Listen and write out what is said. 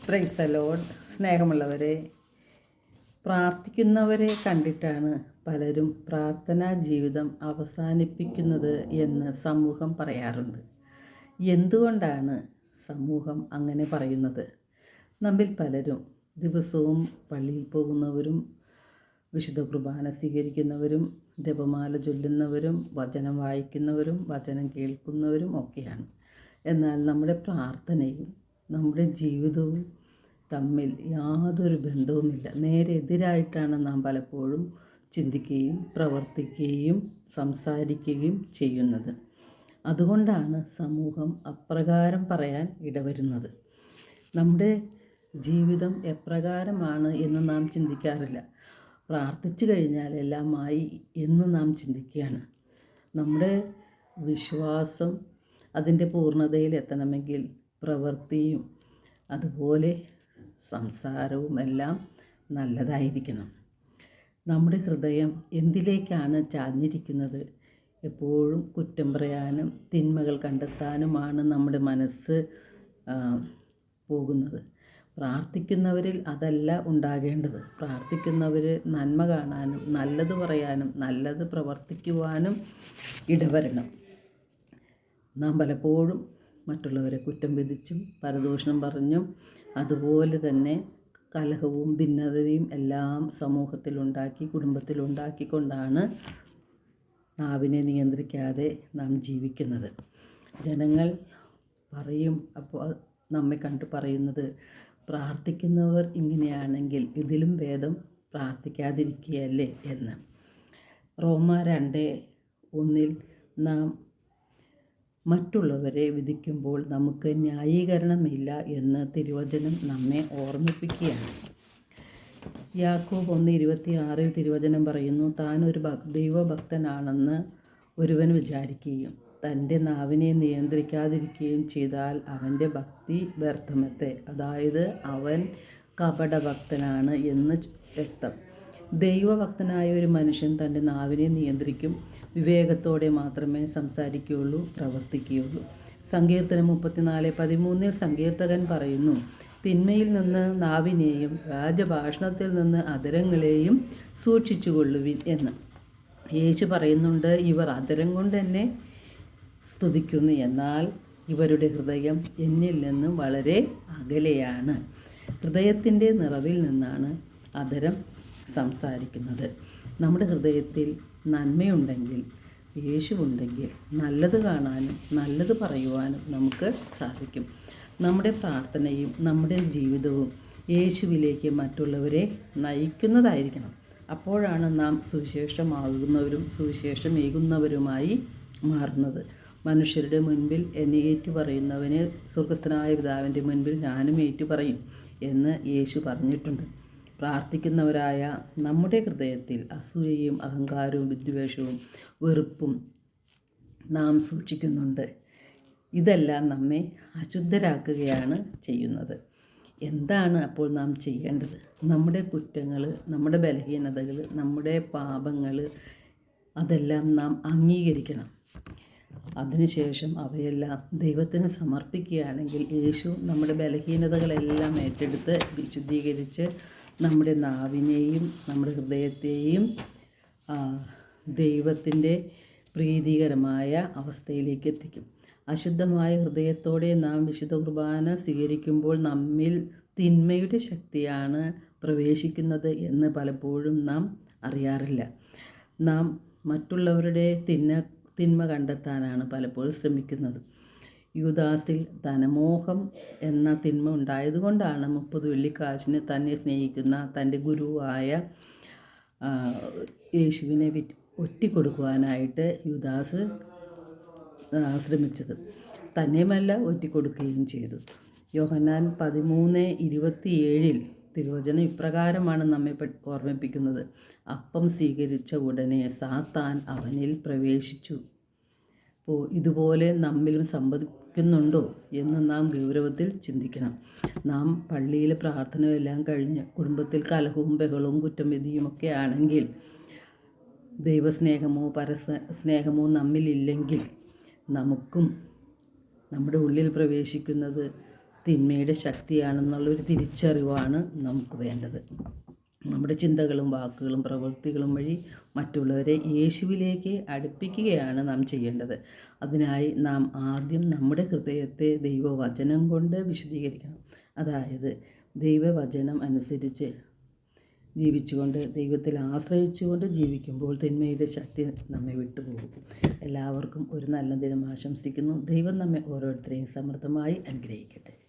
Praise the Lord. സ്നേഹമുള്ളവരെ, പ്രാർത്ഥിക്കുന്നവരെ കണ്ടിട്ടാണ് പലരും പ്രാർത്ഥനാ ജീവിതം അവസാനിപ്പിക്കുന്നത് എന്ന് സമൂഹം പറയാറുണ്ട്. എന്തുകൊണ്ടാണ് സമൂഹം അങ്ങനെ പറയുന്നത്? നമ്മിൽ പലരും ദിവസവും പള്ളിയിൽ പോകുന്നവരും വിശുദ്ധ കുർബാന സ്വീകരിക്കുന്നവരും ജപമാല ചൊല്ലുന്നവരും വചനം വായിക്കുന്നവരും വചനം കേൾക്കുന്നവരും ഒക്കെയാണ്. എന്നാൽ നമ്മുടെ പ്രാർത്ഥനയും നമ്മുടെ ജീവിതവും തമ്മിൽ യാതൊരു ബന്ധവുമില്ല. നേരെ എതിരായിട്ടാണ് നാം പലപ്പോഴും ചിന്തിക്കുകയും പ്രവർത്തിക്കുകയും സംസാരിക്കുകയും ചെയ്യുന്നത്. അതുകൊണ്ടാണ് സമൂഹം അപ്രകാരം പറയാൻ ഇടവരുന്നത്. നമ്മുടെ ജീവിതം എപ്രകാരമാണ് എന്ന് നാം ചിന്തിക്കാറില്ല. പ്രാർത്ഥിച്ചു കഴിഞ്ഞാൽ എല്ലാമായി എന്ന് നാം ചിന്തിക്കുകയാണ്. നമ്മുടെ വിശ്വാസം അതിൻ്റെ പൂർണ്ണതയിൽ എത്തണമെങ്കിൽ പ്രവൃത്തിയും അതുപോലെ സംസാരവും എല്ലാം നല്ലതായിരിക്കണം. നമ്മുടെ ഹൃദയം എന്തിലേക്കാണ് ചാഞ്ഞിരിക്കുന്നത്? എപ്പോഴും കുറ്റം പറയാനും തിന്മകൾ കണ്ടെത്താനുമാണ് നമ്മുടെ മനസ്സ് പോകുന്നത്. പ്രാർത്ഥിക്കുന്നവരിൽ അതല്ല ഉണ്ടാകേണ്ടത്. പ്രാർത്ഥിക്കുന്നവർ നന്മ കാണാനും നല്ലത് പറയാനും നല്ലത് പ്രവർത്തിക്കുവാനും ഇടവരണം. നാം പലപ്പോഴും മറ്റുള്ളവരെ കുറ്റം വിധിച്ചും പരദൂഷണം പറഞ്ഞും അതുപോലെ തന്നെ കലഹവും ഭിന്നതയും എല്ലാം സമൂഹത്തിലുണ്ടാക്കി കുടുംബത്തിലുണ്ടാക്കിക്കൊണ്ടാണ് നാവിനെ നിയന്ത്രിക്കാതെ നാം ജീവിക്കുന്നത്. ജനങ്ങൾ പറയും, അപ്പോൾ നമ്മെ കണ്ടു പറയുന്നത്, പ്രാർത്ഥിക്കുന്നവർ ഇങ്ങനെയാണെങ്കിൽ ഇതിലും ഭേദം പ്രാർത്ഥിക്കാതിരിക്കുകയല്ലേ എന്ന്. റോമ 2:1 നാം മറ്റുള്ളവരെ വിധിക്കുമ്പോൾ നമുക്ക് ന്യായീകരണമില്ല എന്ന് തിരുവചനം നമ്മെ ഓർമ്മിപ്പിക്കുകയാണ്. യാക്കോബ് 1:26 തിരുവചനം പറയുന്നു, താൻ ഒരു ദൈവഭക്തനാണെന്ന് ഒരുവൻ വിചാരിക്കുകയും തൻ്റെ നാവിനെ നിയന്ത്രിക്കാതിരിക്കുകയും ചെയ്താൽ അവൻ്റെ ഭക്തി വ്യർത്ഥമത്രേ. അതായത് അവൻ കപടഭക്തനാണ് എന്ന് വ്യക്തം. ദൈവഭക്തനായ ഒരു മനുഷ്യൻ തൻ്റെ നാവിനെ നിയന്ത്രിക്കും. വിവേകത്തോടെ മാത്രമേ സംസാരിക്കുകയുള്ളൂ, പ്രവർത്തിക്കുകയുള്ളൂ. സങ്കീർത്തനം 34:13 സങ്കീർത്തകൻ പറയുന്നു, തിന്മയിൽ നിന്ന് നാവിനെയും വ്യാജഭാഷണത്തിൽ നിന്ന് അധരങ്ങളെയും സൂക്ഷിച്ചുകൊള്ളുവിൻ എന്ന്. യേശു പറയുന്നുണ്ട്, ഇവർ അധരം കൊണ്ട് എന്നെ സ്തുതിക്കുന്നു, എന്നാൽ ഇവരുടെ ഹൃദയം എന്നിൽ നിന്നും വളരെ അകലെയാണ്. ഹൃദയത്തിൻ്റെ നിറവിൽ നിന്നാണ് അധരം സംസാരിക്കുന്നത്. നമ്മുടെ ഹൃദയത്തിൽ നന്മയുണ്ടെങ്കിൽ, യേശുവുണ്ടെങ്കിൽ നല്ലത് കാണാനും നല്ലത് പറയുവാനും നമുക്ക് സാധിക്കും. നമ്മുടെ പ്രാർത്ഥനയും നമ്മുടെ ജീവിതവും യേശുവിലേക്ക് മറ്റുള്ളവരെ നയിക്കുന്നതായിരിക്കണം. അപ്പോഴാണ് നാം സുവിശേഷമാകുന്നവരും സുവിശേഷമേകുന്നവരുമായി മാറുന്നത്. മനുഷ്യരുടെ മുൻപിൽ എന്നെ ഏറ്റുപറയുന്നവന് സ്വർഗ്ഗസ്ഥനായ പിതാവിൻ്റെ മുൻപിൽ ഞാനും ഏറ്റുപറയും എന്ന് യേശു പറഞ്ഞിട്ടുണ്ട്. പ്രാർത്ഥിക്കുന്നവരായ നമ്മുടെ ഹൃദയത്തിൽ അസൂയയും അഹങ്കാരവും വിദ്വേഷവും വെറുപ്പും നാം സൂക്ഷിക്കുന്നുണ്ട്. ഇതെല്ലാം നമ്മെ അശുദ്ധരാക്കുകയാണ് ചെയ്യുന്നത്. എന്താണ് അപ്പോൾ നാം ചെയ്യേണ്ടത്? നമ്മുടെ കുറ്റങ്ങൾ, നമ്മുടെ ബലഹീനതകൾ, നമ്മുടെ പാപങ്ങൾ അതെല്ലാം നാം അംഗീകരിക്കണം. അതിനുശേഷം അവയെല്ലാം ദൈവത്തിന് സമർപ്പിക്കുകയാണെങ്കിൽ യേശു നമ്മുടെ ബലഹീനതകളെല്ലാം ഏറ്റെടുത്ത് വിശുദ്ധീകരിച്ച് നമ്മുടെ നാവിനെയും നമ്മുടെ ഹൃദയത്തെയും ദൈവത്തിൻ്റെ പ്രീതികരമായ അവസ്ഥയിലേക്ക് എത്തിക്കും. അശുദ്ധമായ ഹൃദയത്തോടെ നാം വിശുദ്ധ കുർബാന സ്വീകരിക്കുമ്പോൾ നമ്മിൽ തിന്മയുടെ ശക്തിയാണ് പ്രവേശിക്കുന്നത് എന്ന് പലപ്പോഴും നാം അറിയാറില്ല. നാം മറ്റുള്ളവരുടെ തിന്മ കണ്ടെത്താനാണ് പലപ്പോഴും ശ്രമിക്കുന്നത്. യൂദാസിൽ ധനമോഹം എന്ന തിന്മ ഉണ്ടായതുകൊണ്ടാണ് 30 വെള്ളിക്കാശിന് തന്നെ സ്നേഹിക്കുന്ന തൻ്റെ ഗുരുവായ യേശുവിനെ ഒറ്റിക്കൊടുക്കുവാനായിട്ട് യൂദാസ് ശ്രമിച്ചത്. തന്നെയുമല്ല, ഒറ്റിക്കൊടുക്കുകയും ചെയ്തു. യോഹന്നാൻ 13:27 തിരുവചനം ഇപ്രകാരമാണ് നമ്മെ ഓർമ്മിപ്പിക്കുന്നത്, അപ്പം സ്വീകരിച്ച ഉടനെ സാത്താൻ അവനിൽ പ്രവേശിച്ചു. അപ്പോൾ ഇതുപോലെ നമ്മിലും സംഭവിക്കുന്നുണ്ടോ എന്ന് നാം ഗൗരവത്തിൽ ചിന്തിക്കണം. നാം പള്ളിയിലെ പ്രാർത്ഥനയെല്ലാം കഴിഞ്ഞ് കുടുംബത്തിൽ കലഹവും ബഹളവും കുറ്റം വിധിയുമൊക്കെ ആണെങ്കിൽ, ദൈവസ്നേഹമോ പരസ്നേഹമോ നമ്മിലില്ലെങ്കിൽ നമുക്കും നമ്മുടെ ഉള്ളിൽ പ്രവേശിക്കുന്നത് തിന്മയുടെ ശക്തിയാണെന്നുള്ളൊരു തിരിച്ചറിവാണ് നമുക്ക് വേണ്ടത്. നമ്മുടെ ചിന്തകളും വാക്കുകളും പ്രവൃത്തികളും വഴി മറ്റുള്ളവരെ യേശുവിലേക്ക് അടുപ്പിക്കുകയാണ് നാം ചെയ്യേണ്ടത്. അതിനായി നാം ആദ്യം നമ്മുടെ ഹൃദയത്തെ ദൈവവചനം കൊണ്ട് വിശുദ്ധീകരിക്കണം. അതായത് ദൈവവചനം അനുസരിച്ച് ജീവിച്ചുകൊണ്ട് ദൈവത്തിൽ ആശ്രയിച്ചുകൊണ്ട് ജീവിക്കുമ്പോൾ തിന്മയുടെ ശക്തി നമ്മെ വിട്ടുപോകും. എല്ലാവർക്കും ഒരു നല്ല ദിനം ആശംസിക്കുന്നു. ദൈവം നമ്മെ ഓരോരുത്തരെയും സമൃദ്ധമായി അനുഗ്രഹിക്കട്ടെ.